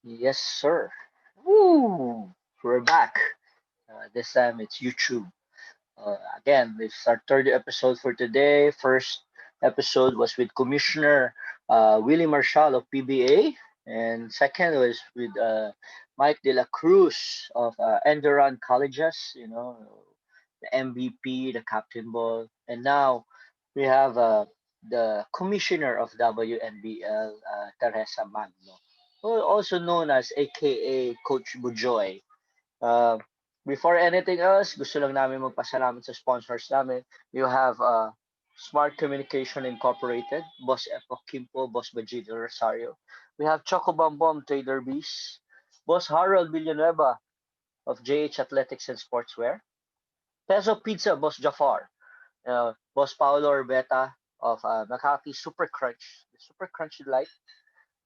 Yes, sir. Woo! We're back. This time it's YouTube. Again, this is our third episode for today. First episode was with Commissioner Willie Marshall of PBA, and second was with Mike De La Cruz of Enduran Colleges, the MVP, the captain ball. And now we have the Commissioner of WNBL, Theresa Magno, also known as AKA Coach Bujoy. Uh, Before anything else, gusto lang namin magpasalamat sa sponsors namin. You have Smart Communication Incorporated, Boss Epo Kimpo, Boss Bajito Rosario. We have Choco Bombom Trader Bees, Boss Harold Villanueva of JH Athletics and Sportswear, Peso Pizza, Boss Jafar, Boss Paolo Orbeta of Makati Super Crunch, the Super Crunch you like,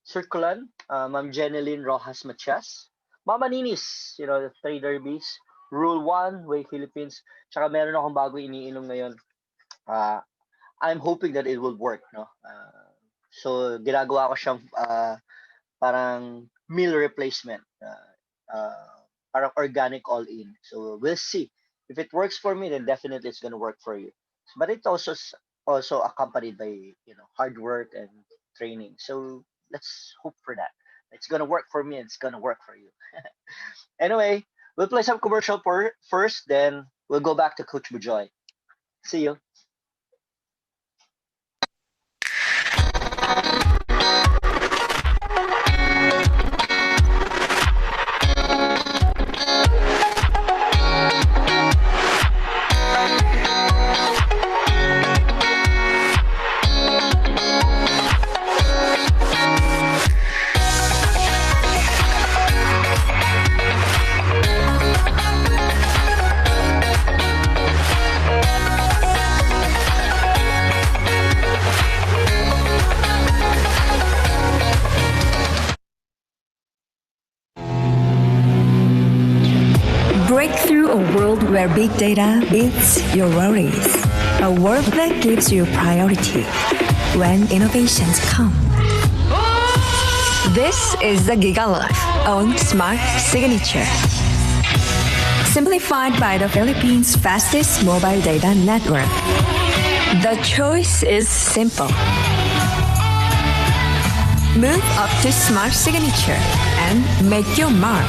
Circulan, Ma'am Jeneline Rojas Matias, Mama Ninis, the Trader Bees, Rule 1, Way Philippines, tsaka meron akong bago iniinom ngayon. Uh, I'm hoping that it will work, no? So, ginagawa ko siyang parang meal replacement. Parang organic all-in. So, we'll see. If it works for me, then definitely it's gonna work for you. But it also accompanied by, hard work and training. So, let's hope for that. It's gonna work for me and it's gonna work for you. Anyway, we'll play some commercial first, then we'll go back to Coach Bujoy. See you. Break through a world where big data beats your worries. A world that gives you priority when innovations come. This is the GigaLife on Smart Signature. Simplified by the Philippines' fastest mobile data network. The choice is simple. Move up to Smart Signature and make your mark.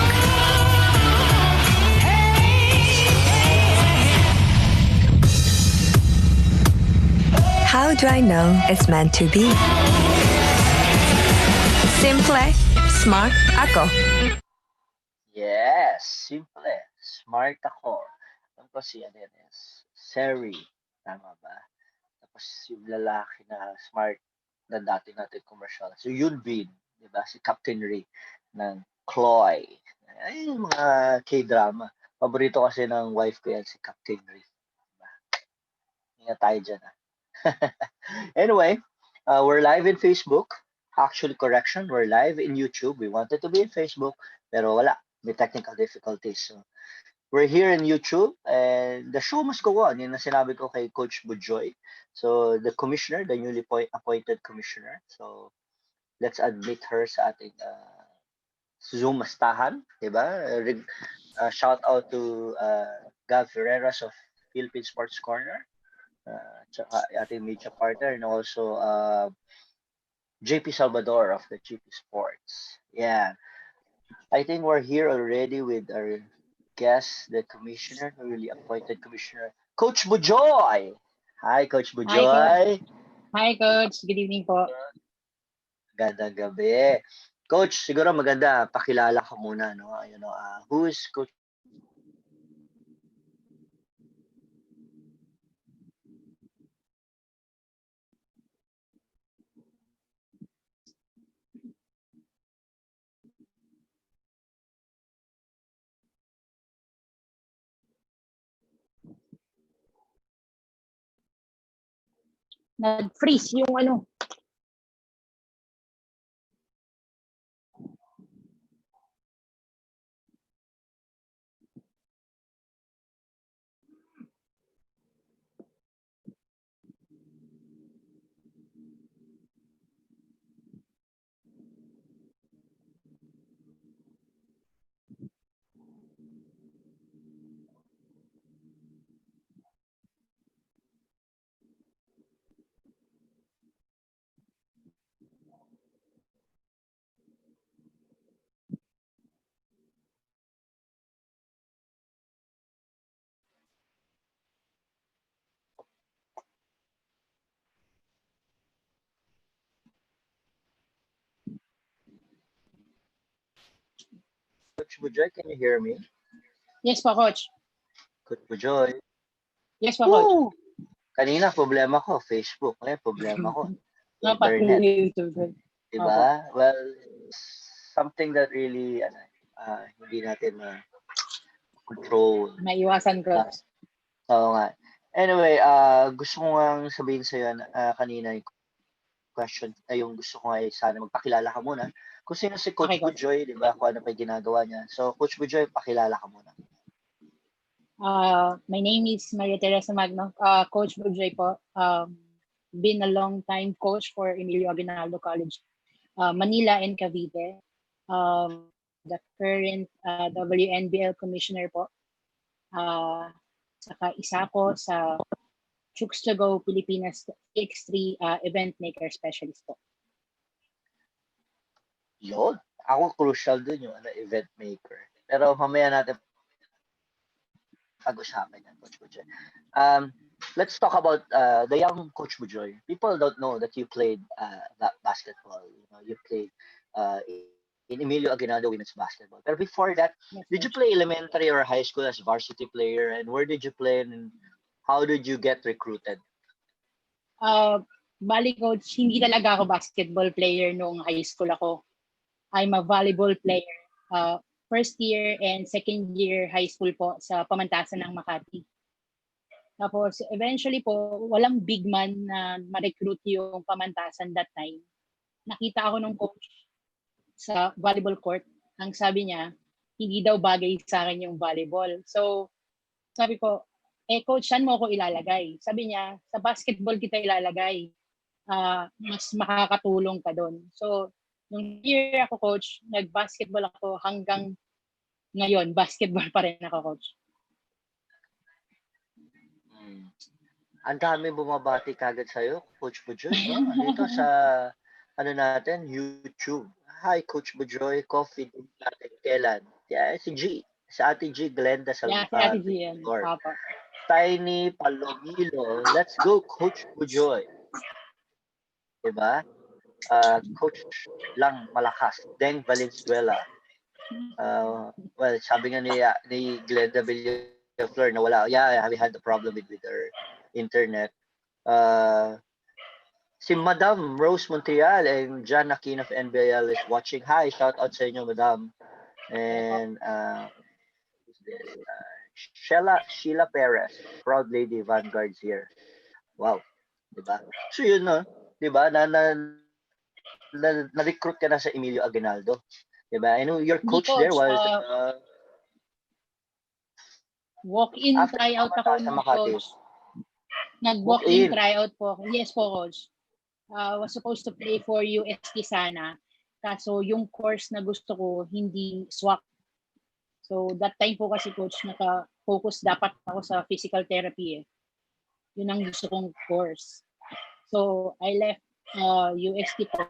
How do I know it's meant to be? Simple, smart ako. Yes, simple. Smart ako. Alam ko si ano yan, Seri. Tama ba? Tapos yung lalaki na smart na dati natin commercial. So yun Bin, di ba? Si Captain Ray ng Chloe. Ay, yung mga K-drama. Paborito kasi ng wife ko yan, si Captain Ray. Diba? Ingat tayo dyan, Anyway, we're live in Facebook. Actually, correction, we're live in YouTube. We wanted to be in Facebook, pero wala. May technical difficulties. So, we're here in YouTube, and the show must go on. Yun na sinabi ko kay Coach Bujoy. So, the commissioner, the newly appointed commissioner. So, let's admit her sa ating Zoom mastahan. Diba? Shout out to Gav Ferreras of Philippine Sports Corner. Tsaka ating media partner, and also JP Salvador of the GP Sports. Yeah, I think we're here already with our guest, the commissioner, newly appointed commissioner, Coach Bujoy. Hi, Coach Hi, Coach. Bujoy. Hi, Coach. Good evening po. Magandang gabi. Coach, siguro maganda, pakilala ka muna, no? Who is Coach? Nag-freeze yung ano. Coach Bujoy, can you hear me? Yes po, Coach. Coach Bujoy. Yes po, Coach. Woo! Kanina problema ko, Facebook. Ngayon problema ko, Pati internet. YouTube. Opo. Diba? Well, something that really hindi natin control. Maiwasan, Coach. Oo nga. Anyway, gusto ko nga sabihin sa'yo kanina yung question, yung gusto ko ay sana magpakilala ka muna. Kung sino si Coach Okay, Coach. Bujoy, di ba? Kung ano pa yung ginagawa niya. So, Coach Bujoy, pakilala ka muna. My name is Theresa Magno. Coach Bujoy po. Been a long time coach for Emilio Aguinaldo College, Manila and Cavite. The current WNBL commissioner po. Saka isa ko sa Chooks to Go Pilipinas X3 event maker specialist po. Yun. Ako crucial dun yung event maker. Pero mamaya natin pag-usapan yan, Coach Bujoy. Let's talk about the young Coach Bujoy. People don't know that you played basketball. You played in Emilio Aguinaldo women's basketball. But before that, Yes, did you Coach. play elementary or high school as varsity player? And where did you play? And how did you get recruited? Bali, Coach, hindi talaga ako basketball player nung high school ako. I'm a volleyball player. First year and second year high school po sa Pamantasan ng Makati. Tapos eventually po, walang big man na ma-recruit yung Pamantasan that time. Nakita ako nung coach sa volleyball court. Ang sabi niya, hindi daw bagay sa akin yung volleyball. So, sabi ko, coach, saan mo ako ilalagay? Sabi niya, sa basketball kita ilalagay. Mas makakatulong ka doon. So, nung year ako coach, nag-basketball ako hanggang ngayon, basketball pa rin ako, coach. Ang dami bumabati kagad sa'yo, Coach Bujoy. No? Dito sa natin, YouTube. Hi, Coach Bujoy. Coffee din natin kailan? Yeah, si G. Si Ate G. Glenda Yeah, si Ate G yan. Papa. Tiny Palomilo. Let's go, Coach Bujoy. Diba? Coach lang malakas. Deng Valenzuela. Well, sabi nga ni Glenda Villaflor na wala. Yeah, we had a problem with her internet. Si Madam Rose Montreal and John Akin of NBL is watching. Hi, shout out sa inyo, Madam. And who's this? Sheila Perez, proud lady vanguards here. Wow, diba? So yun no, diba? Na-recruit ka na sa Emilio Aguinaldo. Diba? I know your coach, there was walk-in tryout ako ng coach. Nag-walk-in tryout po. Yes po, coach. Was supposed to play for UST sana. Kaso yung course na gusto ko, hindi swak. So that time po kasi, coach, naka-focus dapat ako sa physical therapy eh. Yun ang gusto kong course. So I left UST po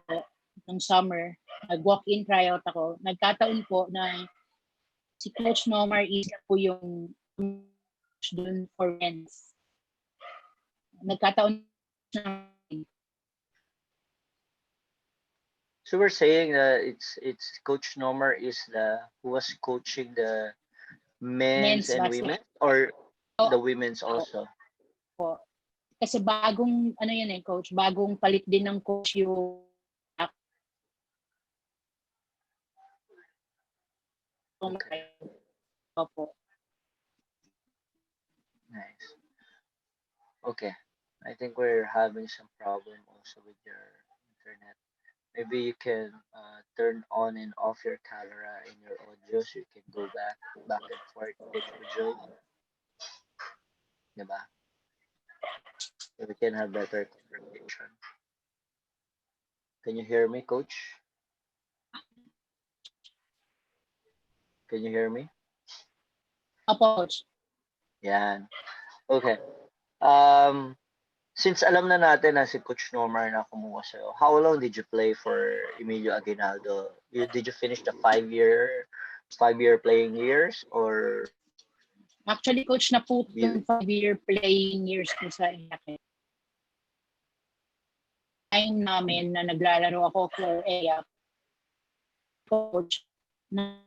ng summer. Nag-walk-in tryout ako. Nagkataon po na si Coach Nomar isa po yung coach dun for men's. Nagkataon na. So we're saying that it's Coach Nomar is who was coaching the men's and women or the women's also? Po. Kasi bagong ano yan coach, bagong palit din ng coach yung okay. Opo. Nice. Okay. I think we're having some problem also with your internet. Maybe you can turn on and off your camera in your audio so you can go back and forth, Coach Bujoy. Diba? So we can have better conversation. Can you hear me, Coach? Can you hear me? Opo, coach. Yan. Okay. Since alam na natin na si Coach Nomar na kumuha sa'yo, how long did you play for Emilio Aguinaldo? Did you finish the 5-year playing years or? Actually, coach, na po yung 5-year playing years ko sa Acot. Time namin na naglalaro ako for coach na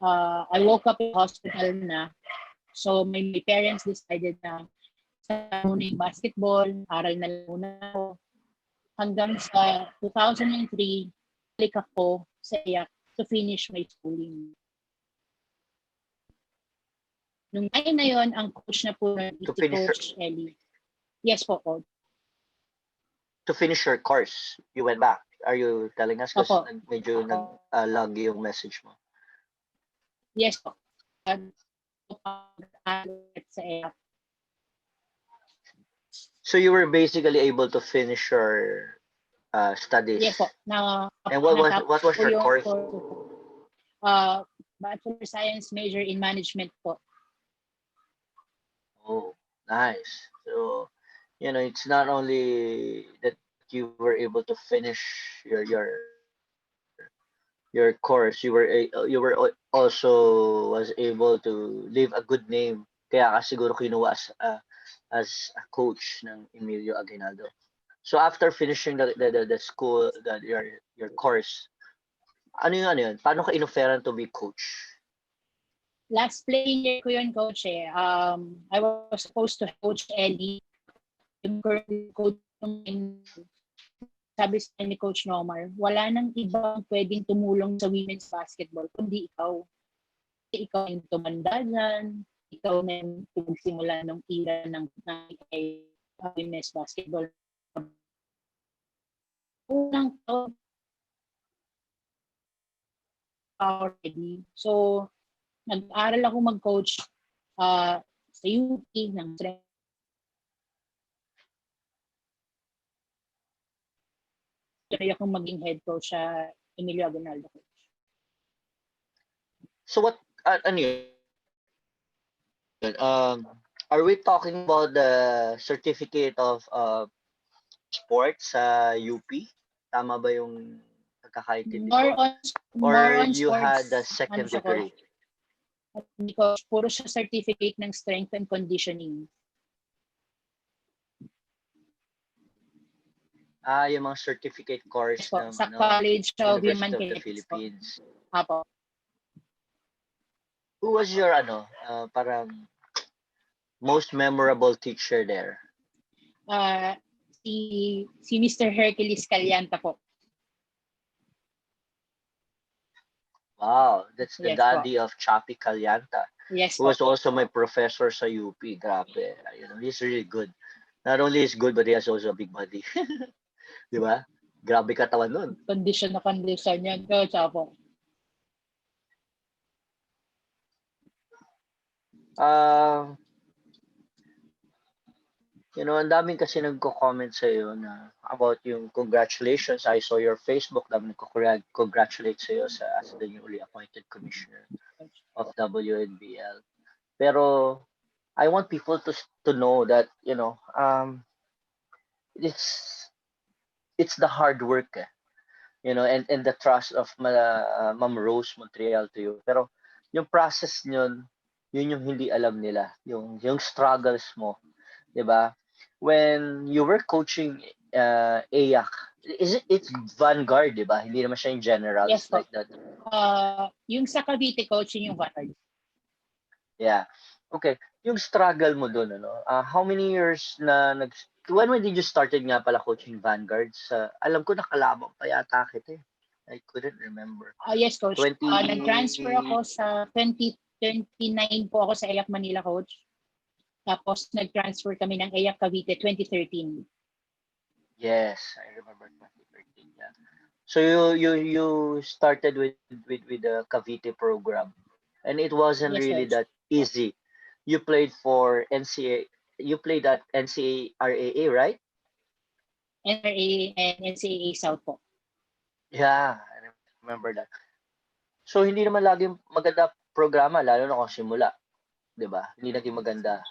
I woke up in the hospital na. So my parents decided na sa muna yung basketball, aral na lang muna ako. Hanggang sa 2003, balik ako sa IAC to finish my schooling. Nung time na yon, ang coach na po To si finish Coach Ellie. Yes po, Coach. to finish your course, you went back. Are you telling us? Kasi Opo. medyo nag-lag yung message mo. Yes po. Sa IAC. So you were basically able to finish your studies. Yes po. And what was your course? Bachelor Science major in management po. Oh, nice. So, it's not only that you were able to finish your course, you were also was able to leave a good name. Kaya ka siguro kinuha as a coach ng Emilio Aguinaldo. So after finishing the school, your course, ano yun? Paano ka inoferan to be coach? Last playing year ko yun, Coach eh. I was supposed to coach Ellie. Yung current coach sabi sa ni Coach Nomar, wala nang ibang pwedeng tumulong sa women's basketball kundi ikaw. Ikaw yung tumanda dyan. Ikaw na yung pinagsimula ng era ng women's basketball. Unang already. So, nag-aral ako mag-coach sa UP ng strength. Try akong maging head coach sa Emilio Aguinaldo. So what, ano yun? Are we talking about the certificate of sports sa UP? Tama ba yung pagkakaintindi ko? Or you had the second degree? Because puro siya certificate ng strength and conditioning. Yung mga certificate course ng sa College of Human University of the Philippines. Apo. Who was your parang most memorable teacher there? Si Mr. Hercules Calianta po. Wow, that's the daddy of Chappy Calianta. Yes, who was also my professor sa UP. Grabe. He's really good. Not only is good, but he has also a big body. Di ba? Grabe katawan nun. Condition na condition yan. Coach, Apo. Ang daming kasi nagko-comment sa iyo na about yung congratulations. I saw your Facebook, daming nagko-congratulate sa iyo as the newly appointed commissioner of WNBL. Pero I want people to know that, it's the hard work, and the trust of Ma'am Rose Montreal to you. Pero yung process yun yung hindi alam nila, yung struggles mo, 'di ba? When you were coaching AYAC, it's Vanguard, 'di ba? Hindi naman siya yung generals. Yes, like that. Yung sa Cavite coaching yung Vanguard. Yeah. Okay. Yung struggle mo doon, how many years when did you started nga pala coaching Vanguard? Alam ko nakalabang pa yata kita eh. I couldn't remember. Yes, Coach. Nag-transfer ako sa 2029 po ako sa AYAC Manila, Coach. Tapos nag-transfer kami ng AYAC Cavite 2013. Yes, I remember 2013. Yeah. So you started with the Cavite program, and it wasn't really that easy. You played for NCAA. You played at NCAA, right? NRA and NCAA South po. Yeah, I remember that. So hindi naman laging maganda programa, lalo na kung simula, 'di ba? Hindi naging maganda.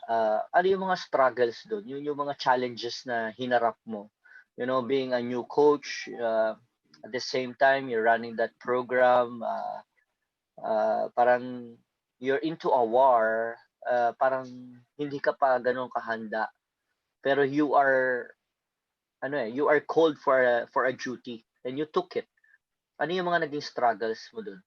Ano yung mga struggles doon? Yung mga challenges na hinarap mo? Being a new coach, at the same time you're running that program, parang you're into a war, parang hindi ka pa ganun kahanda. Pero you are called for a duty and you took it. Ano yung mga naging struggles mo dun?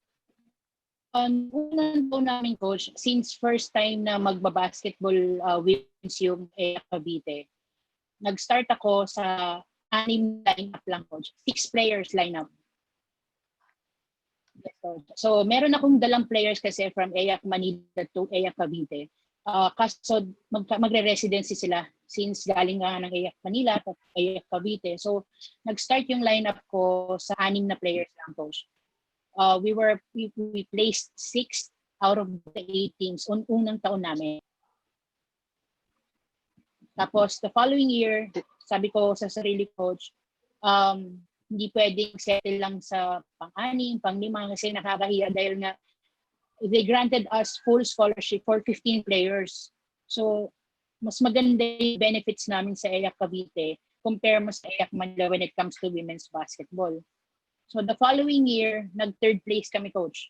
Unang taon namin, coach, since first time na magbabasketball wins yung Cavite, nag-start ako sa 6 lineup lang, coach. 6 players lineup. Yes, coach. So, meron akong dalang players kasi from EAC Manila to EAC Cavite. Kaso magre-residency sila since galing nga ng EAC Manila at EAC Cavite. So, nag-start yung lineup ko sa 6 na players lang, coach. We placed 6 out of the 8 teams unang taon namin. Tapos the following year, sabi ko sa sarili, coach, hindi pwedeng settle lang sa pang-anim, pang-lima kasi nakakahiya dahil nga they granted us full scholarship for 15 players. So, mas maganda yung benefits namin sa EAC Cavite compare mo sa EAC Manila when it comes to women's basketball. So the following year, nag-third place kami, coach.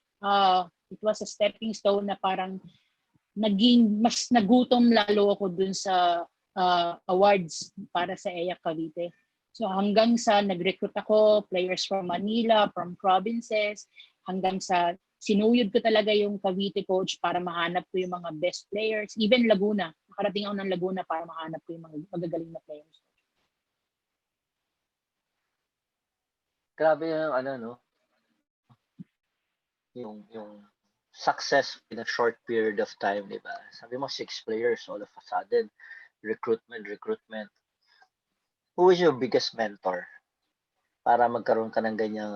It was a stepping stone na parang naging mas nagutom lalo ako dun sa awards para sa EAC Cavite. So hanggang sa nag-recruit ako, players from Manila, from provinces, hanggang sa sinuyod ko talaga yung Cavite, coach, para mahanap ko yung mga best players. Even Laguna. Nakarating ako ng Laguna para mahanap ko yung mga magagaling na players. Grabe yung no? Yung success in a short period of time, di ba? Sabi mo 6 players all of a sudden, recruitment. Who is your biggest mentor para magkaroon ka ng ganyang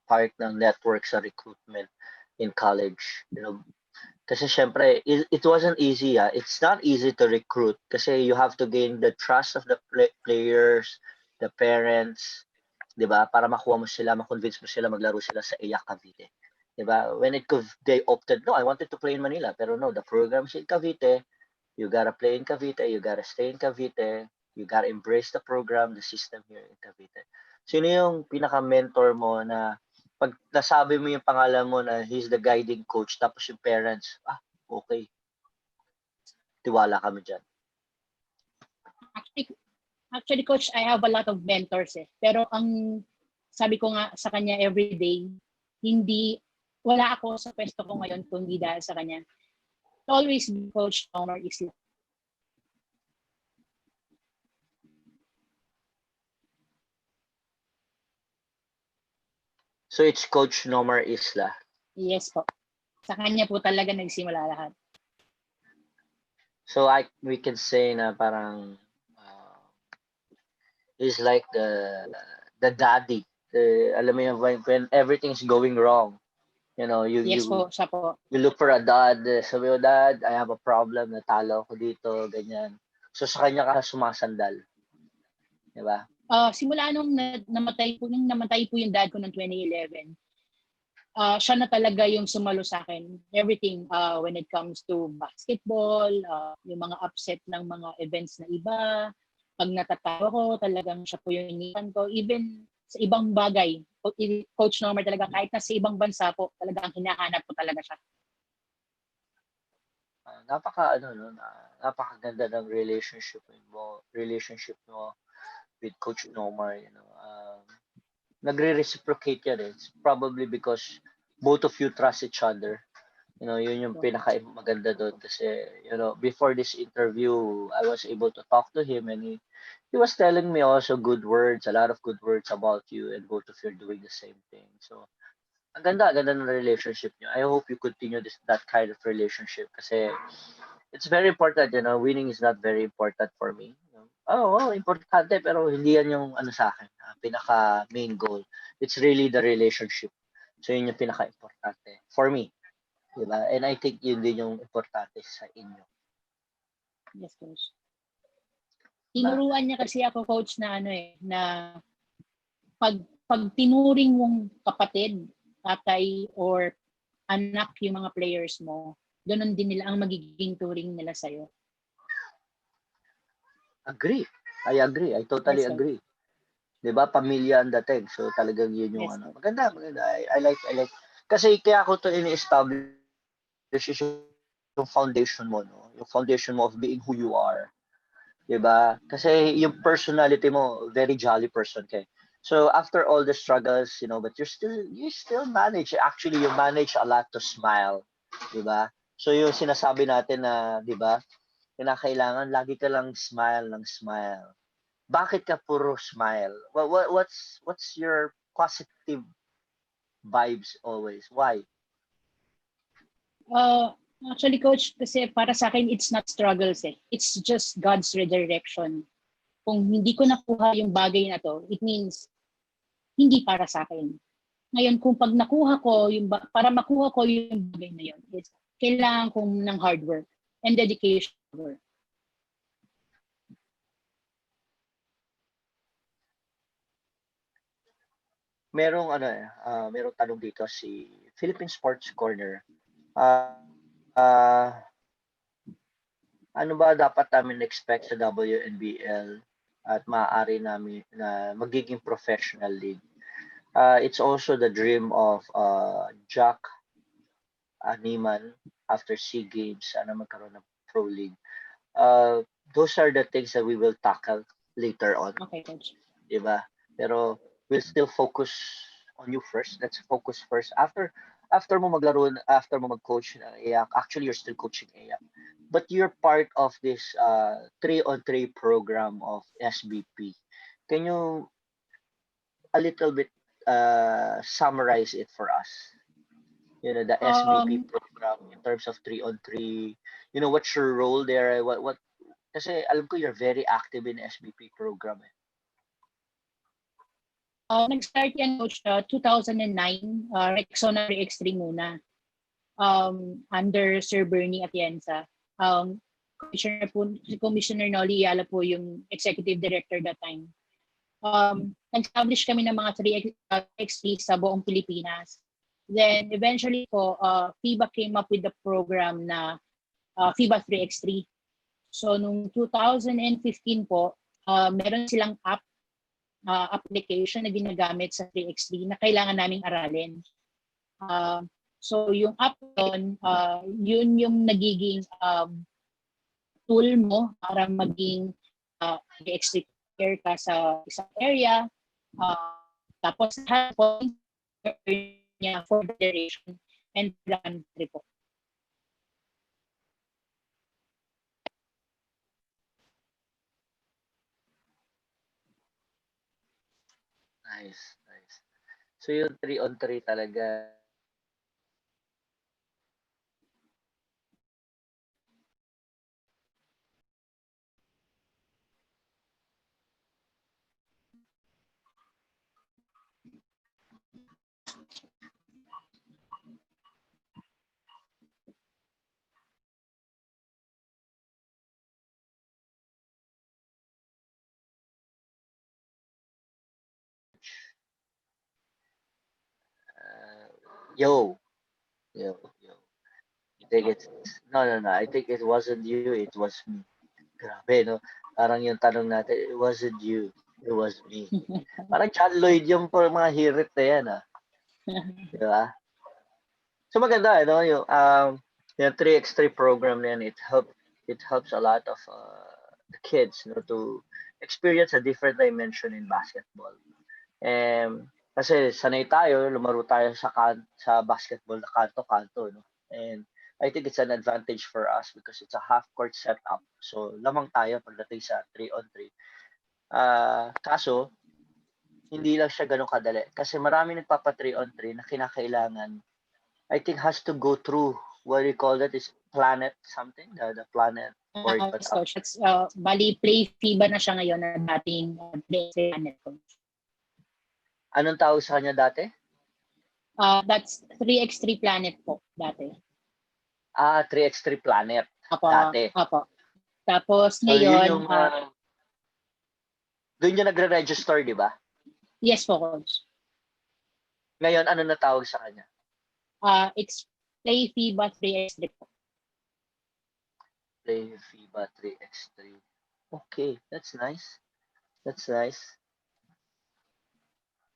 part ng network sa recruitment in college? You know, kasi syempre, it wasn't easy. It's not easy to recruit kasi you have to gain the trust of the players, the parents, di ba? Para makuha mo sila, makonvince mo sila maglaro sila sa EAC Cavite. Di ba? They opted, no, I wanted to play in Manila, pero no, the program's in Cavite. You gotta play in Cavite, you gotta stay in Cavite, you gotta embrace the program, the system here in Cavite. Sino yung pinaka-mentor mo na pag nasabi mo yung pangalan mo na he's the guiding coach, tapos yung parents, okay. Tiwala kami dyan. Actually, coach, I have a lot of mentors Pero ang sabi ko nga sa kanya everyday, wala ako sa pwesto ko ngayon kung hindi dahil sa kanya. Always be Coach Omar Isla. So it's Coach Nomar Isla. Yes po. Sa kanya po talaga nagsimula lahat. So we can say na parang he's like the daddy. Alam mo yun, when everything's going wrong, you know, yes po, siya po. You look for a dad. Sabi mo, dad, I have a problem. Natalo ako dito, ganyan. So sa kanya ka sumasandal. Di ba? Simula nung namatay po yung dad ko noong 2011, siya na talaga yung sumalo sa akin. Everything when it comes to basketball, yung mga upset ng mga events na iba, pag natatawa ko, talagang siya po yung inipan ko. Even sa ibang bagay, Coach Normer talaga, kahit na sa ibang bansa po, talagang hinahanap ko talaga siya. Napakaganda ng relationship mo with Coach Nomar, you know. Nagre-reciprocate yan eh. It's probably because both of you trust each other. You know, yun yung pinaka-maganda doon kasi, you know, before this interview, I was able to talk to him and he was telling me also good words, a lot of good words about you and both of you are doing the same thing. So, ang ganda ng relationship niyo. I hope you continue that kind of relationship kasi it's very important, you know, winning is not very important for me. Importante pero hindi yan yung sa akin, pinaka main goal. It's really the relationship. So yun yung pinaka-importante for me. Diba? And I think yun din yung importante sa inyo. Yes, coach. Tinuruan niya kasi ako, coach, na na pag tinuring mong kapatid, tatay, or anak yung mga players mo, ganun din nila ang magiging turing nila sa'yo. Agree. I agree. I totally agree. Diba? Pamilya ang dating. So talagang yun yung Maganda. I like. Kasi kaya ako to ini-establish yung foundation mo, no? Yung foundation mo of being who you are. Diba? Kasi yung personality mo, very jolly person ka. So after all the struggles, but you still manage. Actually, you manage a lot to smile, 'di ba? So yung sinasabi natin na, 'di ba? Kinakailangan lagi ka lang smile ng smile. Bakit ka puro smile? What's your positive vibes always? Why? Uh, Actually, coach, kasi para sa akin, it's not struggles eh. It's just God's redirection. Kung hindi ko nakuha yung bagay na to, it means hindi para sa akin. Ngayon, kung pag nakuha ko, para makuha ko yung bagay na yun, kailangan kong ng hard work and dedication work. Merong tanong dito si Philippine Sports Corner. Uh, ano ba dapat namin expect sa WNBL at maaari namin na magiging professional league? It's also the dream of Jack Animan after SEA Games, sana magkaroon ng pro league. Those are the things that we will tackle later on. Okay, coach. Diba? Pero we'll still focus on you first. Let's focus first. After mo maglaro, after mo mag-coach ng AYAC, actually you're still coaching AYAC. But you're part of this 3-on-3 program of SBP. Can you a little bit summarize it for us? The SBP program in terms of 3-on-3. What's your role there? What kasi alam ko you're very active in SBP program eh. Nag-start yan, coach, 2009, Rexona Re-Extreme muna. Under Sir Bernie Atienza. Commissioner Noli Yala po yung executive director that time. Nag-establish kami ng mga 3x3 sa buong Pilipinas. Then eventually po, FIBA came up with the program na FIBA 3x3. So nung 2015 po, meron silang application na ginagamit sa 3x3 na kailangan naming aralin. So yung app yun yung nagiging tool mo para maging 3x3 player ka sa isang area. Tapos niya for federation and country po. Nice. So yung 3-on-3 talaga. Yo. I think it's no. I think it wasn't you. It was me. Grabe, no? Parang yung tanong natin, it wasn't you. It was me. Parang John Lloyd yung mga hirit na yan, Di ba? So maganda, yung 3x3 program na yan, it helps a lot of the kids, to experience a different dimension in basketball. Kasi sanay tayo, lumaro tayo sa basketball na kanto-kanto, no? And I think it's an advantage for us because it's a half-court setup. So, lamang tayo pagdating sa 3-on-3. Kaso, hindi lang siya ganun kadali. Kasi marami nagpapa 3-on-3 na kinakailangan, I think has to go through, what do you call that, is planet something? The planet board. Coach, that's, bali play FIBA na siya ngayon na dating planet coach. Anong tawag sa kanya dati? That's 3x3 planet po dati. 3x3 planet. Dati. Apo. Tapos so, ngayon, doon yung nagre-register, di ba? Yes po, coach. Ngayon, ano na tawag sa kanya? It's Play FIBA 3x3 po. Play FIBA 3x3. Okay, that's nice.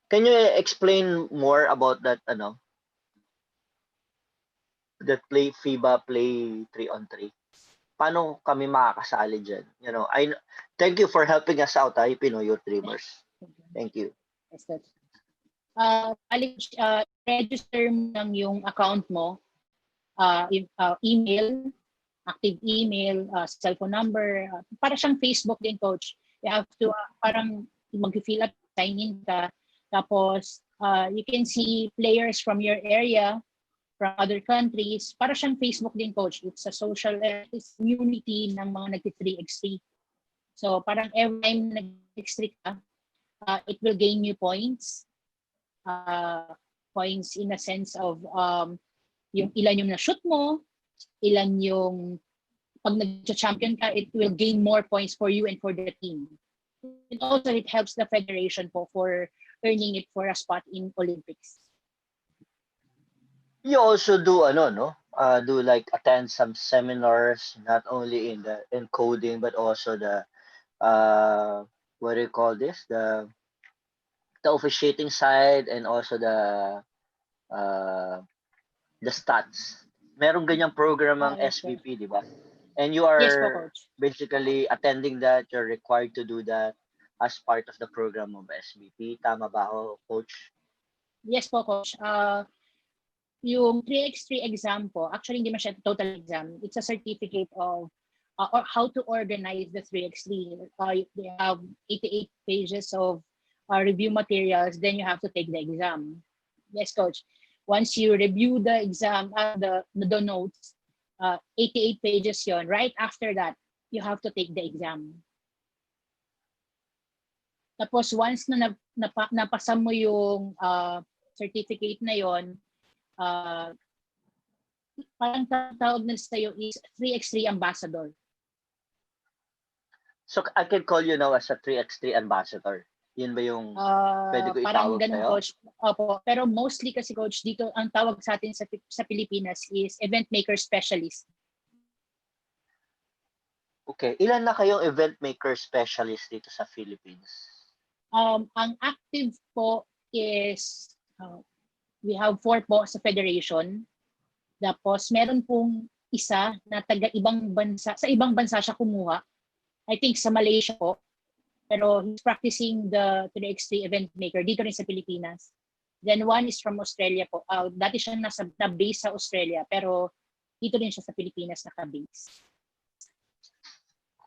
Can you explain more about that, that Play FIBA Play 3-on-3? Paano kami makakasali dyan? Thank you for helping us out, Pinoy Youth Dreamers. Thank you. Yes, coach. Register mo lang yung account mo, email, active email, cellphone number, para siyang Facebook din, coach. You have to, parang mag-fill up, sign in ka, tapos you can see players from your area, from other countries, para siyang Facebook din, coach. It's a social, it's community ng mga nag-3x3. So parang every time nag-3x3 ka, it will gain you points. Points in a sense of yung ilan yung na-shoot mo, ilan yung pag nag-champion ka, it will gain more points for you and for the team. And also, it helps the federation for earning it for a spot in Olympics. You also do do like attend some seminars, not only in coding but also the what do you call this, the officiating side, and also uh, the stats. Merong ganyang program ang Yes, SBP, di ba? And you yes po, are coach. basically attending that. You're required to do that as part of the program of SBP. Tama ba ako, coach? Yes po, coach. Yung 3x3 exam po, actually hindi man siya total exam. It's a certificate of or how to organize the 3x3. They have 88 pages of review materials, then you have to take the exam. Yes, coach. Once you review the exam, the notes, 88 pages yon. Right after that, you have to take the exam. Tapos once na napasa mo yung certificate na yon, parang tawag na sa'yo is 3x3 ambassador. So I can call you now as a 3x3 ambassador. Yun ba yung pwede ko Parang itawag ganun, sa'yo? coach. Opo. Pero mostly kasi, coach, dito ang tawag sa atin sa Pilipinas is event maker specialist. Okay. Ilan na kayong event maker specialist dito sa Philippines? Ang active po is we have 4 po sa federation. Tapos meron pong isa na taga ibang bansa, sa ibang bansa siya kumuha. I think sa Malaysia po. Pero he's practicing the 3x3 event maker dito rin sa Pilipinas. Then one is from Australia po. Dati siya na-base sa Australia, pero dito rin siya sa Pilipinas naka-base.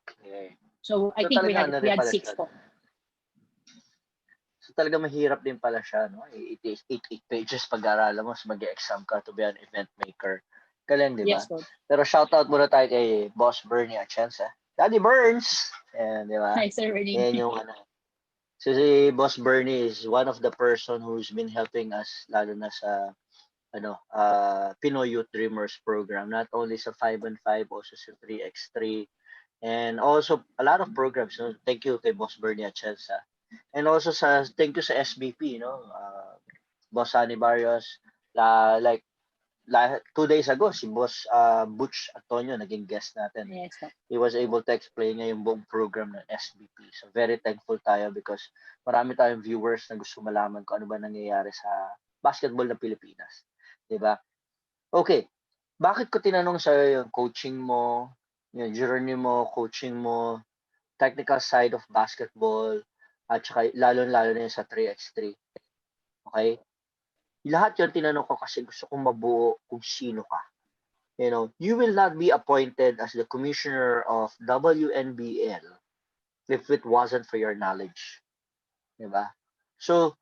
Okay. So I think we had 6 po. So talaga mahirap din pala siya, no? 88 pages pag-aaralan mo, so mag-exam ka to be an event maker. Galing, di ba? Yes, coach. Pero shoutout muna tayo kay Boss Bernie Atienza. Daddy Burns! Ayan, di ba? Hi, Sir Bernie. Ayan yung So si Boss Bernie is one of the person who's been helping us, lalo na sa Pinoy Youth Dreamers program, not only sa 5-on-5, also sa 3x3, and also a lot of programs. So thank you kay Boss Bernie Atienza. And also thank you sa SBP, Boss Sunny Barrios. Like 2 days ago, si Boss Butch Antonio naging guest natin. Yes, po. He was able to explain niya yung buong program ng SBP. So very thankful tayo because marami tayong viewers na gusto malaman kung ano ba nangyayari sa basketball ng Pilipinas. Diba? Okay. Bakit ko tinanong sa'yo yung coaching mo, yung journey mo, coaching mo, technical side of basketball, at saka lalo-lalo na yung sa 3x3. Okay? Lahat yun tinanong ko kasi gusto kong mabuo kung sino ka. You will not be appointed as the commissioner of WNBL if it wasn't for your knowledge. Diba? So,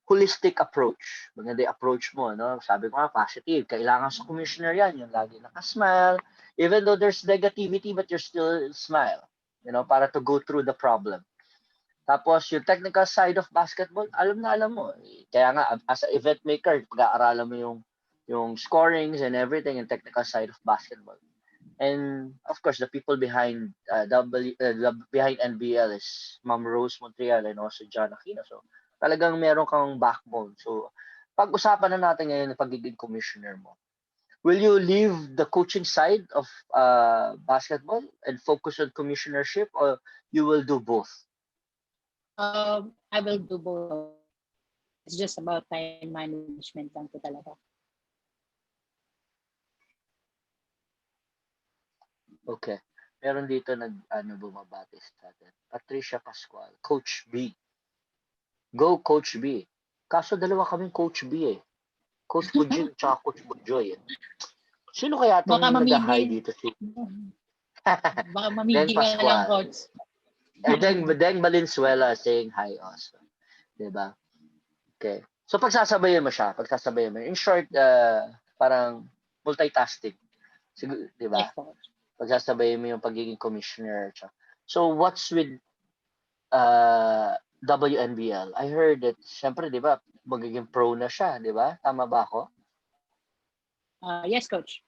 holistic approach. Maganda yung approach mo, no? Sabi ko nga, positive. Kailangan sa commissioner yan. Yung lagi nakasmile. Even though there's negativity, but you're still smile. Para to go through the problem. Tapos, yung technical side of basketball, alam mo. Kaya nga, as an event maker, pag-aaralan mo yung scorings and everything and technical side of basketball. And, of course, the people behind behind NBL is Ma'am Rose Montreal and also John Aquino. So, talagang meron kang backbone. So, pag-usapan na natin ngayon yung pagiging commissioner mo. Will you leave the coaching side of basketball and focus on commissionership, or you will do both? I will do both. It's just about time management lang po talaga. Okay. Meron dito bumabati sa atin. Patricia Pascual, Coach B. go Coach B. Kaso dalawa kaming Coach B eh. Coach Bujoy at Coach Bujoy. Sino kaya Baka itong nag-high mamili. dito? Baka Deng mamili ka na lang, Pascual. coach. And Deng Valenzuela saying hi also. Diba? Okay. So pagsasabayan mo siya. In short, parang multitasking. Siguro, diba? Yes, coach. Pagsasabayan mo yung pagiging commissioner. So what's with WNBL? I heard that, syempre, diba, magiging pro na siya, diba? Tama ba ako? Yes, coach.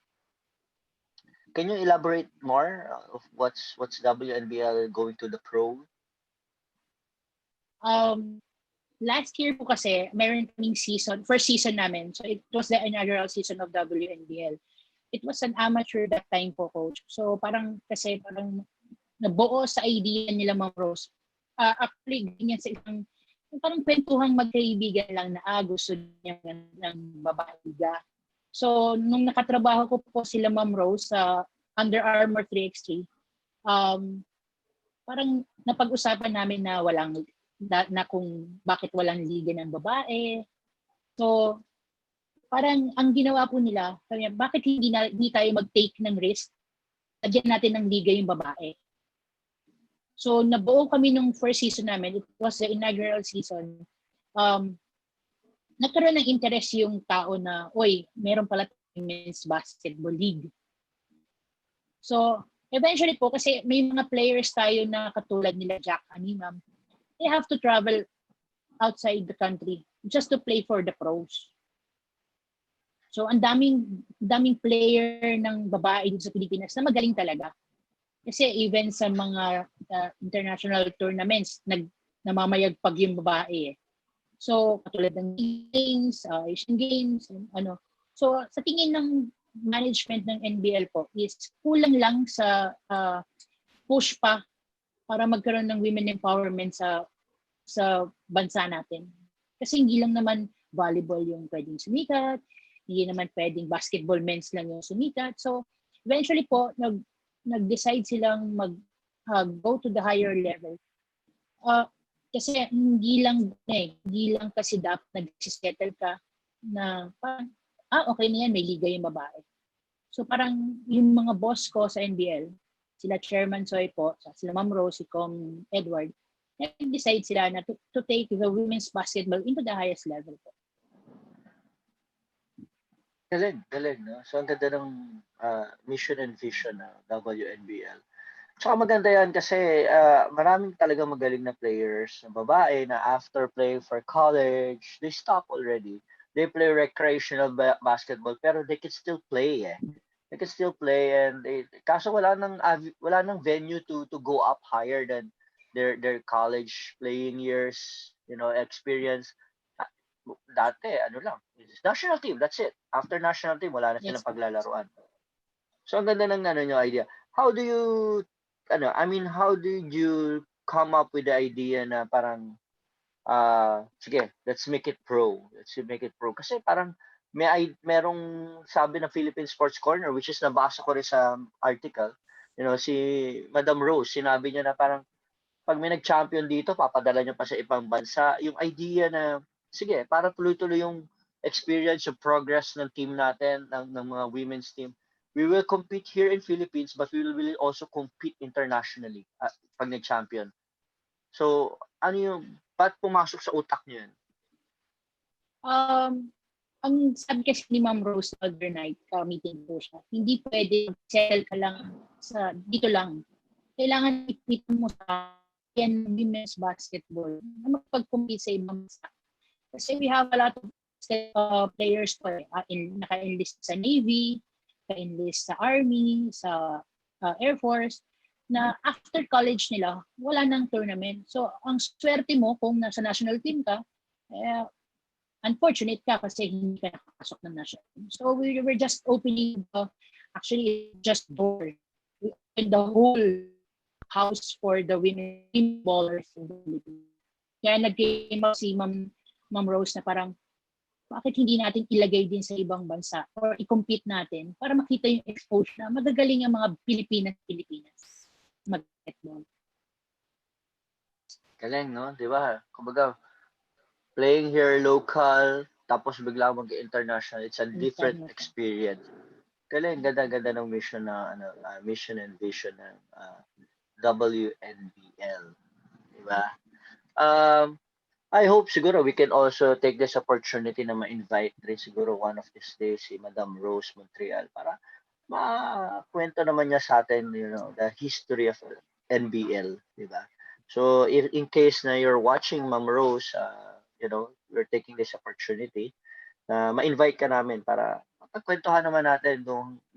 Can you elaborate more of what's WNBL going to the pro? Last year po kasi, meron kaming season, first season namin. So it was the inaugural season of WNBL. It was an amateur that time po, coach. So parang nabuo sa idea nila, Ma'am Rose. Actually, ganyan sa isang parang kwentuhang magkaibigan lang na gusto niya ng babae. So, nung nakatrabaho ko po sila, Ma'am Rose, sa Under Armour 3x3, parang napag-usapan namin na kung bakit walang liga ng babae. So, parang ang ginawa po nila, bakit hindi tayo mag-take ng risk? Lagyan natin ng liga yung babae. So, nabuo kami nung first season namin. It was the inaugural season. Nagkaroon ng interest yung tao na, meron pala men's basketball league. So, eventually po, kasi may mga players tayo na katulad nila Jack Animam, they have to travel outside the country just to play for the pros. So, ang daming player ng babae dito sa Pilipinas na magaling talaga. Kasi even sa mga international tournaments, namamayagpag yung babae. So, katulad ng games, Asian Games, So, sa tingin ng management ng NBL po is kulang lang sa push pa para magkaroon ng women empowerment sa bansa natin. Kasi hindi lang naman volleyball yung pwedeng sumikat, hindi naman pwedeng basketball men's lang yung sumikat. So, eventually po, nag-decide silang go to the higher level. Kasi hindi lang kasi dapat nag-settle ka na parang, okay na yan, may liga yung babae. So parang yung mga boss ko sa NBL, sila Chairman Soy po, sila Ma'am Rose, si Com Edward, nag-decide sila na to take the women's basketball into the highest level po. Galing, no? So, ang ganda ng mission and vision ng WNBL. Tsaka maganda yan kasi maraming talaga magaling na players na babae na after playing for college, they stop already. They play recreational basketball pero they can still play eh. They can still play and kaso wala nang venue to go up higher than their college playing years, experience. Dati, lang, national team, that's it. After national team, wala na silang paglalaruan. So, ang ganda ng yung idea. How did you come up with the idea na parang, sige, let's make it pro. Kasi parang, merong sabi ng Philippine Sports Corner, which is nabasa ko rin sa article, si Madam Rose, sinabi niya na parang, pag may nag-champion dito, papadala niya pa sa ibang bansa. Yung idea na, sige, para tuloy-tuloy yung experience, yung progress ng team natin, ng mga women's team. We will compete here in Philippines, but we will also compete internationally pag nag-champion. So, ba't pumasok sa utak niyo yun? Ang sabi kasi ni Ma'am Rose other night, meeting po siya, hindi pwede settle ka lang dito lang. Kailangan ipita mo sa women's basketball na magpag-compete sa ibang bansa. Kasi we have a lot of players po naka-enlist sa Navy, naka-enlist sa Army, sa Air Force, na after college nila, wala nang tournament. So, ang swerte mo kung nasa national team ka, unfortunate ka kasi hindi ka nakapasok ng national team. So, we were just opening just door. We opened the whole house for the women ballers in the Philippines. Kaya nag-came up si Ma'am Rose na parang, bakit hindi natin ilagay din sa ibang bansa or i-compete natin para makita yung exposure na magagaling ang mga Pilipinas mag-basketball. Galing, no? Di ba? Kumbaga, playing here local, tapos bigla mag-international, it's a different International. experience. Galing, ganda-ganda ng mission na mission and vision ng WNBL, di ba? I hope siguro we can also take this opportunity na ma-invite rin siguro one of these days si Madam Rose Montreal para makwento naman niya sa atin, the history of NBL, di ba? So, if in case na you're watching Ma'am Rose, we're taking this opportunity na ma-invite ka namin para mapagkwentuhan naman natin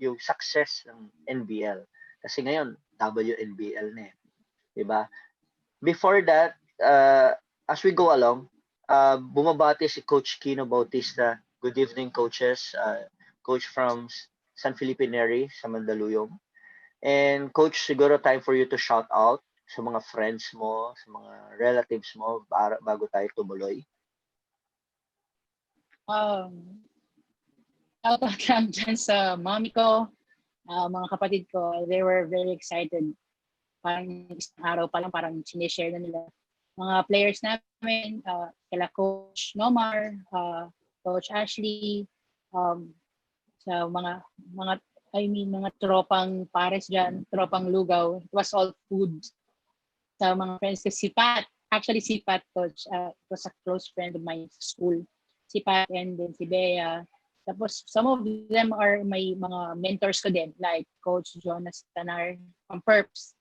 yung success ng NBL. Kasi ngayon, WNBL na eh. Diba? Before that, as we go along, bumabati si Coach Kino Bautista. Good evening, coaches. Coach from San Felipe Neri sa Mandaluyong. And Coach, siguro time for you to shout out sa mga friends mo, sa mga relatives mo bago tayo tumuloy. Shout out lang dyan sa mommy ko, mga kapatid ko. They were very excited. Parang isang araw pa lang, parang sinishare na nila. Mga players namin, kila Coach Nomar, Coach Ashley, sa mga tropang pares dyan, tropang lugaw. It was all food. Sa mga friends ko, si Pat, Coach, was a close friend of my school. Si Pat and then si Bea. Tapos, some of them are my mga mentors ko din, like Coach Jonas Tanar from Perps,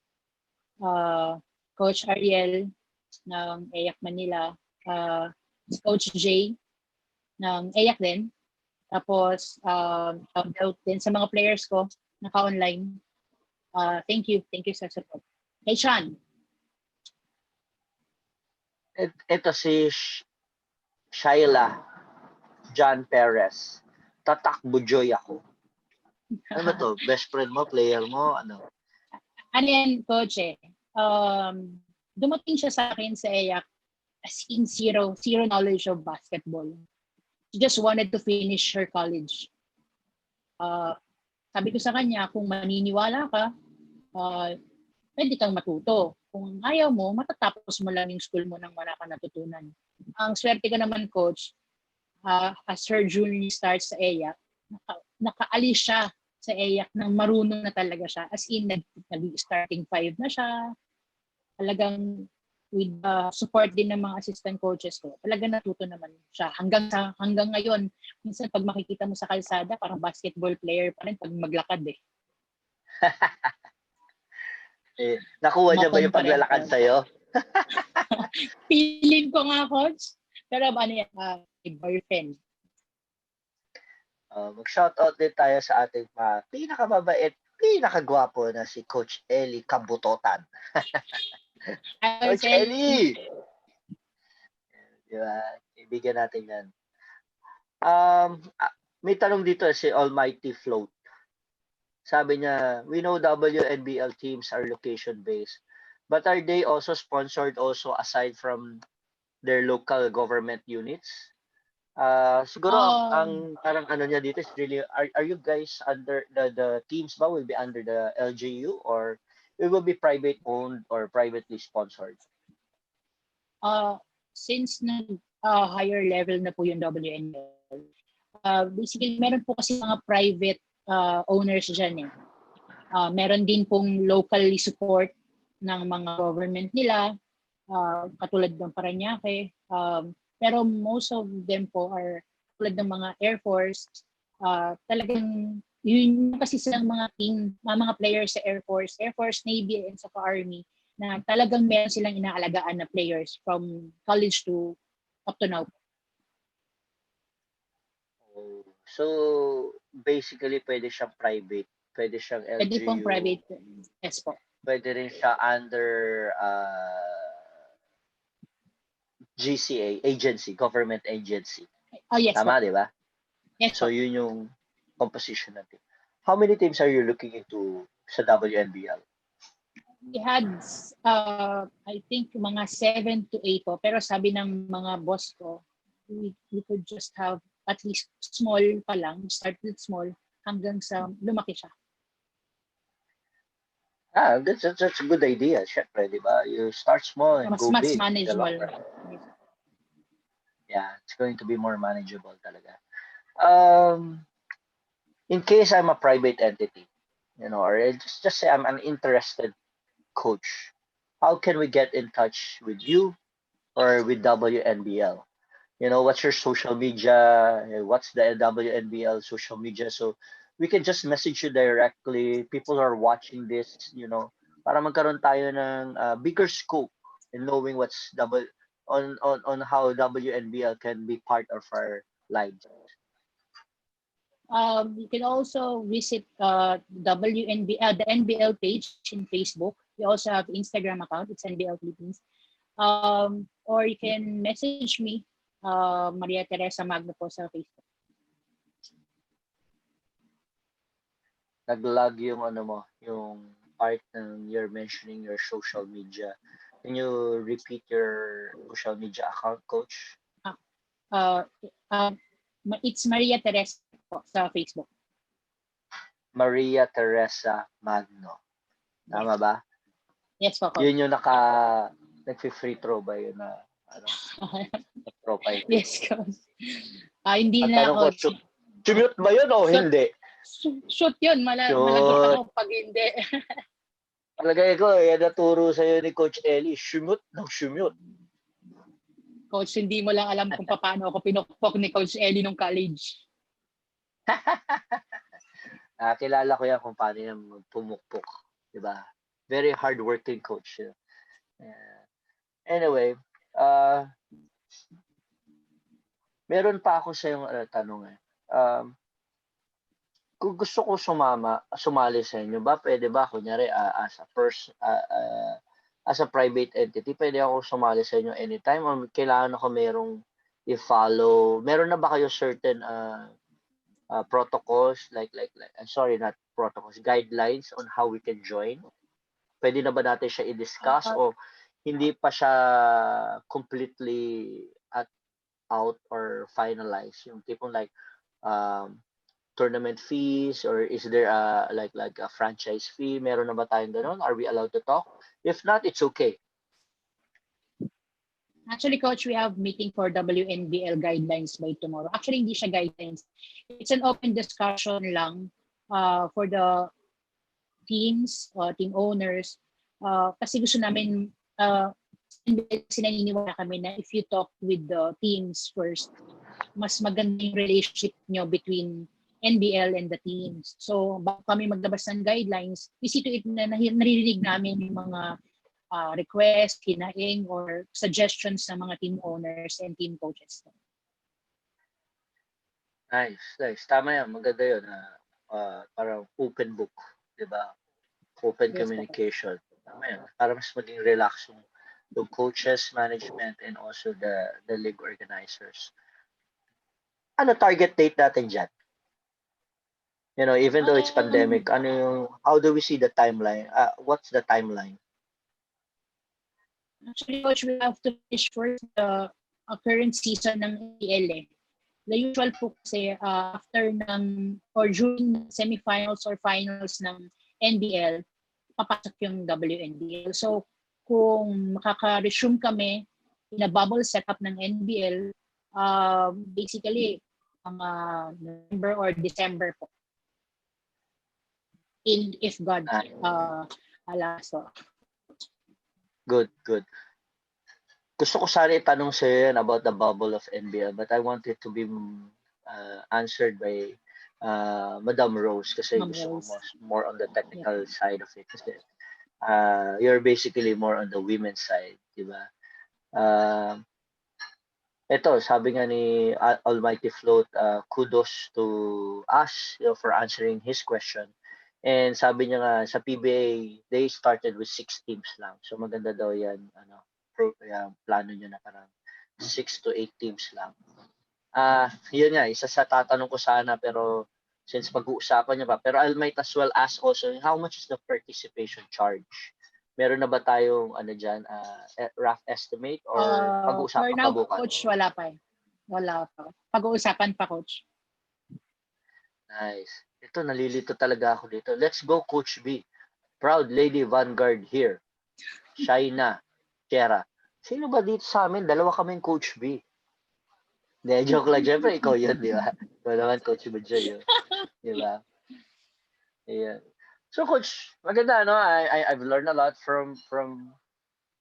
Coach Ariel ng EYAC Manila, Coach Jay ng EYAC din. Tapos, shout out din sa mga players ko, naka-online. Thank you sa support. Hey, Sean. Ito si Shaila John Perez. Tatak Bujoy ako. Ano ba to? Best friend mo, player mo, ano? Ano yan, Coach eh? Dumating siya sa akin sa EYAC as in zero knowledge of basketball. She just wanted to finish her college. Sabi ko sa kanya, kung maniniwala ka, pwede kang matuto. Kung ayaw mo, matatapos mo lang yung school mo nang wala ka natutunan. Ang swerte ko naman, Coach, as her journey starts sa EYAC, nakaalis siya sa EYAC nang marunong na talaga siya. As in, nag-starting 5 na siya. Talagang with support din ng mga assistant coaches ko, talaga natuto naman siya. Hanggang ngayon, minsan pag makikita mo sa kalsada, parang basketball player pa rin pag maglakad eh. Nakuha niya ba yung paglalakad sa'yo? Feeling ko nga, Coach. Pero ano yan, boyfriend. Mag-shoutout din tayo sa ating pinakamabait, pinakagwapo na si Coach Eli Kabutotan. Coach Eli! Diba? Ibigyan natin yan. May tanong dito si Almighty Float. Sabi niya, we know WNBL teams are location-based, but are they also sponsored also aside from their local government units? Siguro ang parang ano niya dito is really, are you guys under the teams ba will be under the LGU or it will be private owned or privately sponsored? Since higher level na po yung WNBL, basically meron po kasi mga private owners dyan eh. Meron din pong locally support ng mga government nila, katulad ng Parañaque. Pero most of them po are tulad ng mga Air Force. Talagang yun kasi silang mga team, mga players sa Air Force, Navy, and sa Army na talagang meron silang inaalagaan na players from college to up to now. So, basically, pwede siyang private. Pwede siyang LGU. Pwede pong private. Yes po. Pwede rin siya under GCA, agency, government agency. Yes Tama, po. di ba? Yes so, po. yun yung composition natin. How many teams are you looking into sa WNBL? We had, I think, mga 7 to 8 po. Pero sabi ng mga boss ko, we could just have at least small pa lang, start with small, hanggang sa lumaki siya. That's a good idea. Syempre, di ba? You start small and go big. Mas manageable. Yeah, it's going to be more manageable talaga. Um, in case I'm a private entity, or just say I'm an interested coach, how can we get in touch with you or with WNBL? What's your social media? What's the WNBL social media? So we can just message you directly. People are watching this, para magkaroon tayo ng bigger scope in knowing what's on how WNBL can be part of our lives. You can also visit the NBL page in Facebook. We also have Instagram account. It's NBL Philippines. Or you can message me, Maria Theresa Magno po sa Facebook. Nag-lag yung yung part ng you're mentioning your social media. Can you repeat your social media account, Coach? Uh, uh, it's Maria Theresa po sa Facebook. Maria Theresa Magno. Tama ba? Yes po, Coach. Yun yung nag-free throw ba yun na profile? Yes, Coach. Hindi Ang na tanong ko, ako. shoot ba yun o hindi? Shoot yun. Malagot ako pag hindi. Palagay ko, yan naturo sa'yo ni Coach Ellie. Shoot ng shoot. Coach, hindi mo lang alam kung paano ako pinukpok ni Coach Ellie nung college. Kilala ko yan kung paano yan pumukpok. Diba? Very hard-working coach. Anyway, meron pa ako sa yung tanong kung gusto ko sumali sa inyo ba, pwede ba kunyari as a private entity, pwede ako sumali sa inyo anytime or kailangan ako merong i-follow? Meron na ba kayo certain protocols sorry, not protocols, guidelines on how we can join? Pwede na ba natin siya i-discuss o hindi pa siya completely out or finalized? Yung tipong tournament fees or is there like a franchise fee? Meron na ba tayong ganun? Are we allowed to talk? If not, it's okay. Actually, Coach, we have meeting for WNBL guidelines by tomorrow. Actually, hindi siya guidelines. It's an open discussion lang for the teams, team owners. Kasi gusto namin, sinaniniwala kami na if you talk with the teams first, mas maganda yung relationship nyo between NBL and the teams. So, bago kami maglabas ng guidelines, we see to it na naririnig namin yung mga requests, hinaing, or suggestions ng mga team owners and team coaches. Nice. Tama yan. Maganda yun. Parang open book. Diba? Open communication. Tama yan. Para mas maging relax yung coaches, management, and also the league organizers. Ano target date natin dyan? Even though it's pandemic, how do we see the timeline? What's the timeline? Actually, Coach, we have to finish first the current season ng NBL. The usual po kasi after or during semifinals or finals ng NBL, papasok yung WNBL. So, kung makaka-resume kami in a bubble setup ng NBL, basically, November or December po. If God allows. Good. Gusto ko sana itanong sa yan about the bubble of NBL, but I want it to be answered by Madam Rose kasi gusto ko more on the technical side of it. Kasi you're basically more on the women's side, di ba? Ito, sabi nga ni Almighty Float, kudos to us for answering his question. And sabi niya nga, sa PBA, they started with 6 teams lang. So maganda daw yan, plano niya na parang 6 to 8 teams lang. Yun nga, isa sa tatanong ko sana, pero since pag-uusapan niya pa, pero I might as well ask also, how much is the participation charge? Meron na ba tayong dyan, rough estimate or pag-uusapan pa bukas? Coach, wala pa. Wala pa. Pag-uusapan pa, Coach. Nice. Ito, nalilito talaga ako dito. Let's go, Coach B. Proud Lady Vanguard here. Shaina, Kera. Sino ba dito sa amin? Dalawa kaming Coach B. Hindi, joke lang. Siyempre, ikaw yun, di ba? Ikaw naman, Coach Bujoy, yun. Di ba? Yeah. So, Coach, maganda, no? I've learned a lot from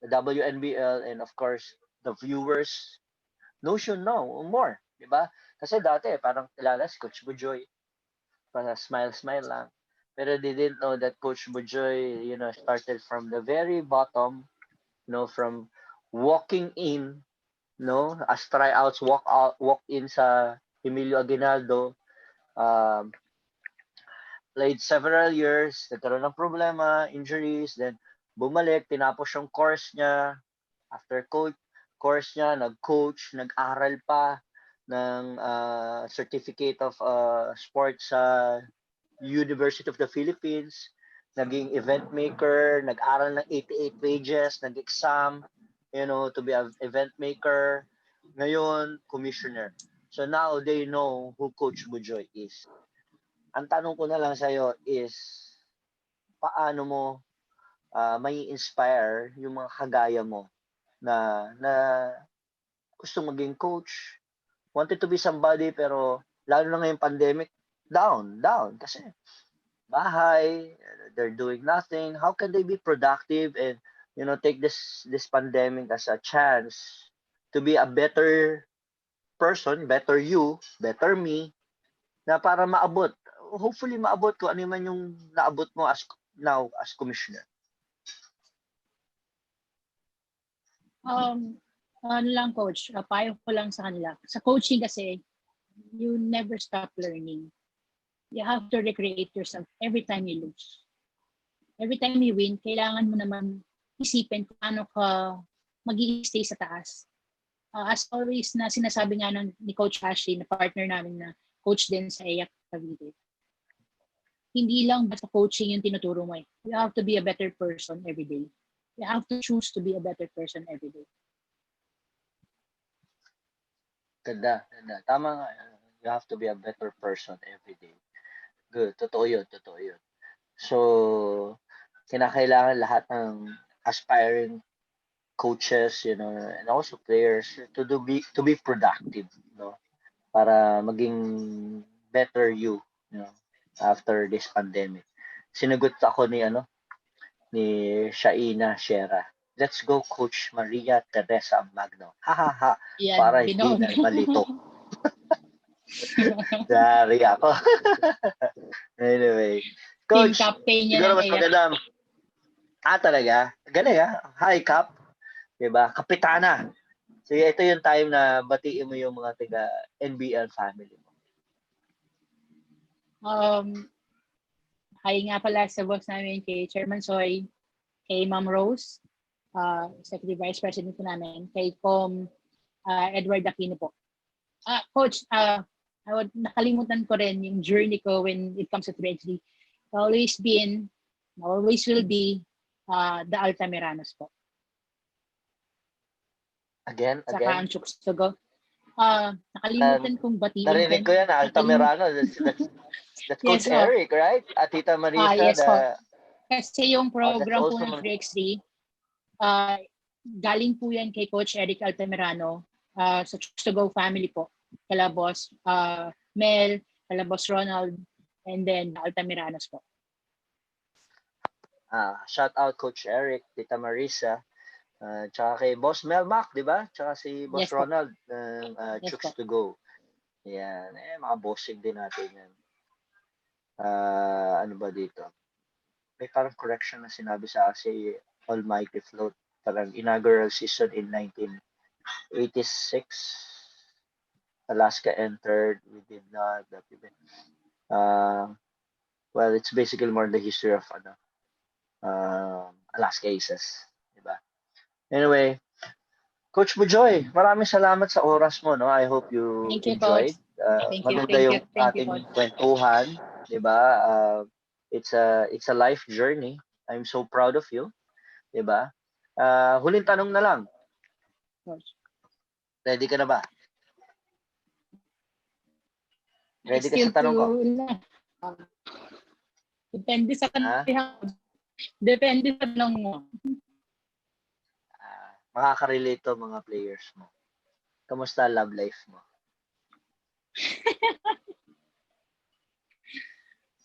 the WNBL and, of course, the viewers know should know more. Di ba? Kasi dati, parang kilala si Coach Bujoy. Para smile-smile lang. Pero they didn't know that Coach Bujoy, started from the very bottom, from walking in, as tryouts, walk in sa Emilio Aguinaldo, um, played several years, nagkaroon ng problema, injuries, then bumalik, tinapos yung course niya, after course niya, nag-coach, nag-aral pa ng Certificate of Sports sa University of the Philippines, naging event maker, nag-aral ng 88 pages, nag-exam, to be an event maker. Ngayon, commissioner. So now they know who Coach Bujoy is. Ang tanong ko na lang sa'yo is, paano mo may inspire yung mga kagaya mo na gusto maging coach, wanted to be somebody, pero lalo na ngayong pandemic, down. Kasi bahay, they're doing nothing. How can they be productive and take this pandemic as a chance to be a better person, better you, better me, na para maabot. Hopefully maabot ko ano man yung naabot mo as commissioner. Ano lang, Coach, payo ko lang sa kanila. Sa coaching kasi, you never stop learning. You have to recreate yourself every time you lose. Every time you win, kailangan mo naman isipin kung paano ka mag-i-stay sa taas. As always na sinasabi nga ni Coach Ashley, na partner namin na coach din sa EYAC Cavite, hindi lang basta coaching yung tinuturo mo. You have to be a better person every day. You have to choose to be a better person every day. Ganda. Tama nga. You have to be a better person every day. Good. Totoo yun. So, kinakailangan lahat ng aspiring coaches, and also players to be productive, para maging better you, after this pandemic. Sinagot ako ni Shaina Shera. Let's go, Coach Maria Theresa Magno. Ha. Yan, Para hindi na malito. Dari ako. Anyway. Coach, team captain niya siguro ng mas EYAC. maganda. Talaga? Galing Hi, Cap. Diba? Kapitana. Sige, ito yung time na batiin mo yung mga taga NBL family mo. Hi nga pala sa boss namin, kay Chairman Soy, kay Ma'am Rose, Executive Vice President po namin, kay Com Edward Aquino po. Coach, nakalimutan ko rin yung journey ko when it comes to 3HD. Always will be the Altamiranos po. Again? Saka ang Chukstogo. Nakalimutan kong batiin. Narinig ko yan, Altamirano. That's Coach Eric, right? At Tita Marisa. Yes po. Kasi yung program po ng 3x3, galing po yan kay Coach Eric Altamirano sa Choose to Go family po. Kala Boss Mel, kala Boss Ronald, and then Altamiranos po. Shout out Coach Eric, Tita Marisa, tsaka kay Boss Mel Mac, di ba? Tsaka si Boss Ronald ng Choose to Go. Yan. Mga bossing din natin yan. Ano ba dito? May parang correction na sinabi sa si Almighty Float. Parang inaugural season in 1986. Alaska entered. We did not. Well, it's basically more the history of Alaska Aces. Diba? Anyway, Coach Bujoy, maraming salamat sa oras mo. No? I hope you enjoyed. Maganda yung ating kwentuhan. Diba? It's a life journey. I'm so proud of you. Diba? Huling tanong na lang. Ready ka na ba? Ready ka sa tanong ko? Depende sa tanong mo. Makaka-relate to mga players mo. Kamusta love life mo?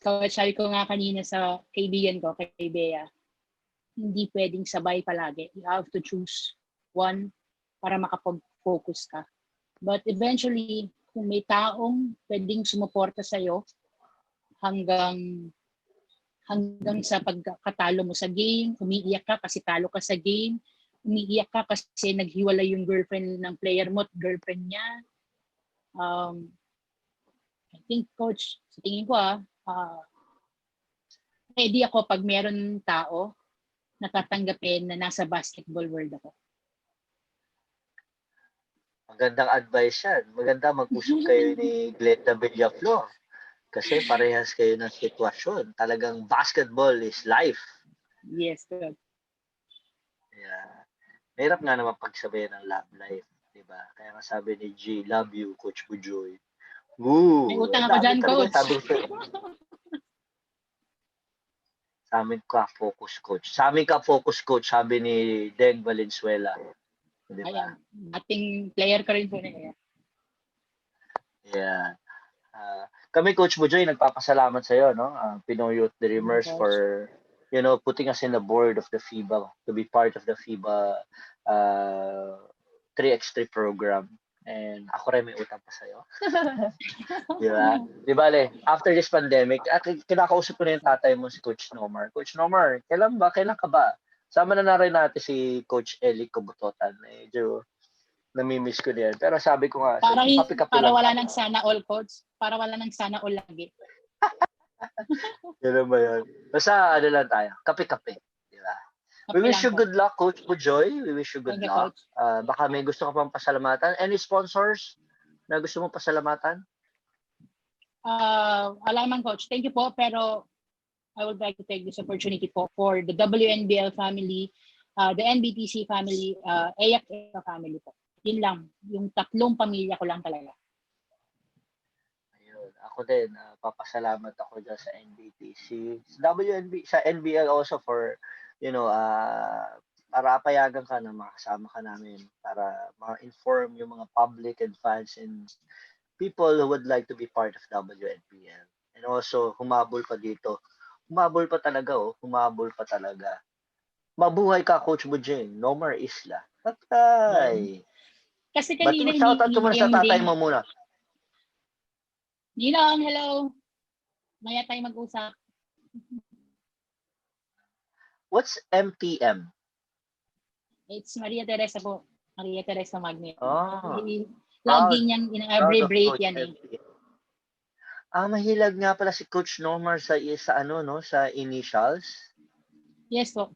Coach, sabi ko nga kanina sa kaibigan ko, kay Bea, hindi pwedeng sabay palagi. You have to choose one para makapag-focus ka. But eventually, kung may taong pwedeng sumuporta sa'yo hanggang sa pagkatalo mo sa game, umiiyak ka kasi talo ka sa game, umiiyak ka kasi naghiwalay yung girlfriend ng player mo at girlfriend niya. I think, Coach, sa tingin ko ready ako pag meron tao na tatanggapin na nasa basketball world ako. Magandang advice yan. Maganda mag-usap kayo ni Glenda Villaflor. Kasi parehas kayo ng sitwasyon. Talagang basketball is life. Yes, Coach. Yeah. Mahirap nga naman pagsabayan ng love life. Diba? Kaya nga sabi ni G, love you, Coach Bujoy. Woo! May utang ako dyan, Coach. Sabi ko, sa amin ka focus coach. Sa amin ka focus coach, sabi ni Deng Valenzuela. Diba? Ayan, ating player ka rin po na yan. Yeah. Kami, Coach Bujoy, nagpapasalamat sa iyo, no? Pinoy Youth Dreamers for, putting us in the board of the FIBA to be part of the FIBA 3x3 program. And ako rin may utang pa sa'yo. Di ba? Di ba, after this pandemic, kinakausap ko na yung tatay mo si Coach Nomar. Coach Nomar, kailan ka ba? Sama na rin natin si Coach Eli Kubutotan. Medyo namimiss ko din. Pero sabi ko nga, para wala nang sana all, Coach. Para wala nang sana all lagi. Yan ba yun? Basta lang tayo. Kape-kape. Di ba? We wish you good luck, Coach Bujoy. We wish you good luck. Baka may gusto ka pang pasalamatan. Any sponsors na gusto mo pasalamatan? Wala naman, Coach. Thank you po. Pero I would like to take this opportunity po for the WNBL family, the NBTC family, AYAC family po. Yun lang. Yung tatlong pamilya ko lang talaga. Ayun. Ako din. Papasalamat ako dyan sa NBTC. Sa NBL also for para payagan ka na makasama ka namin para ma-inform yung mga public and fans and people who would like to be part of WNBL. And also, humabol pa dito. Humabol pa talaga, Humabol pa talaga. Mabuhay ka, Coach Bujing. No more isla. Patay. Kasi kanina shoutout mo muna sa tatay mo muna. Ninong, hello. Maya tayo mag-usap. What's MTM? It's Maria Theresa po. Maria Theresa Magno. Lagi niyang in-abbreviate yan eh. Mahilag nga pala si Coach Nomar sa initials. Yes po.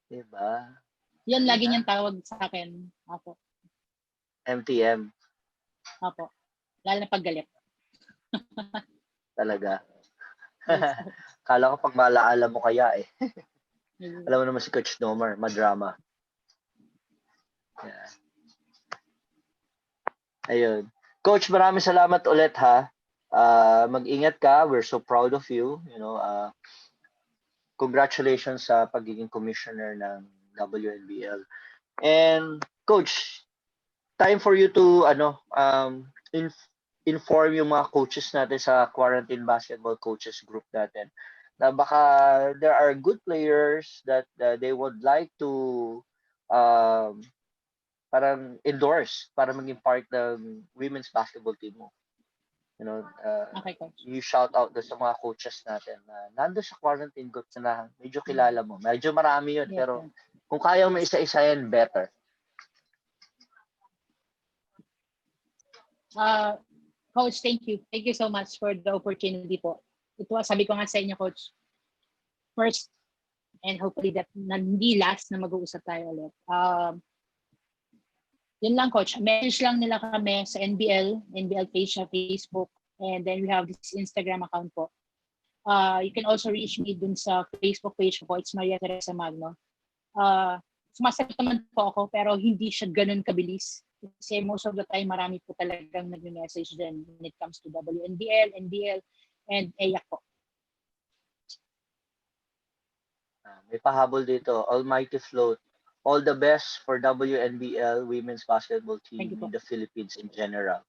Diba? Yan lagi niyang tawag sa akin. Apo. MTM. Apo. Lalo na paggalit. Talaga. Kala ko pag malaala mo kaya eh. Alam mo naman si Coach Nomar, madrama. Yeah. Ayun. Coach, maraming salamat ulit ha. Mag-ingat ka. We're so proud of you. Congratulations sa pagiging commissioner ng WNBL. And Coach, time for you to inform yung mga coaches natin sa quarantine basketball coaches group natin na baka there are good players that they would like to parang endorse para maging part ng women's basketball team mo. Okay, Coach. You shout out sa mga coaches natin na nando sa quarantine group na medyo kilala mo. Medyo marami yun, pero kung kaya mo isa-isa yan, better. Coach, thank you. Thank you so much for the opportunity po. Sabi ko nga sa inyo, Coach, first, and hopefully that hindi last na mag-uusap tayo ulit. Yun lang, Coach. Message lang nila kami sa NBL page sa Facebook, and then we have this Instagram account po. You can also reach me dun sa Facebook page po. It's Maria Theresa Magno. Sumasagot naman po ako, pero hindi siya ganun kabilis. Kasi most of the time, marami po talagang nag-message din when it comes to WNBL, NBL, and AYAC po. May pahabol dito. Almighty Float. All the best for WNBL women's basketball team in the Philippines in general.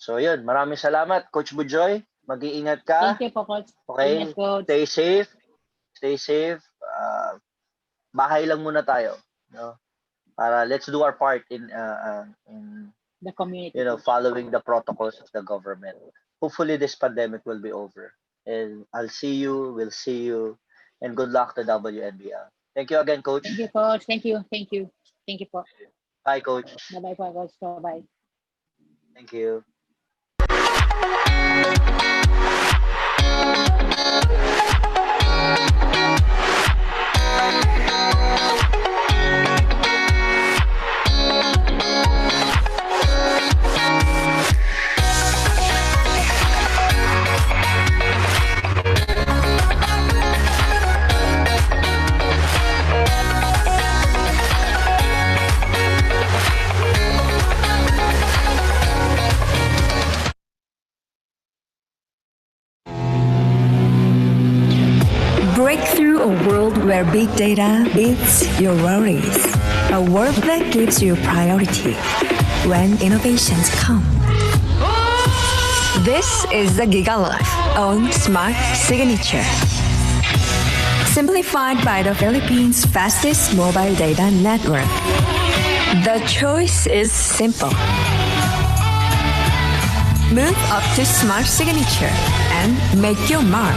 So yun, maraming salamat Coach Bujoy. Mag-iingat ka. Thank you po, Coach. Okay? Ingat, Coach. Stay safe. Stay safe. Bahay lang muna tayo, no? Para let's do our part in The community. following the protocols of the government. Hopefully this pandemic will be over. And I'll see you, we'll see you, and good luck to WNBL. Thank you again, Coach. Thank you, Coach. Thank you. Thank you. Thank you po. Bye, Coach. Bye-bye po, Coach. Bye-bye. Thank you. Break through a world where big data beats your worries. A world that gives you priority when innovations come. This is the GigaLife on Smart Signature. Simplified by the Philippines' fastest mobile data network. The choice is simple. Move up to Smart Signature and make your mark.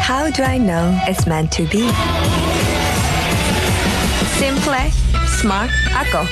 How do I know it's meant to be? Simple, smart, Acot.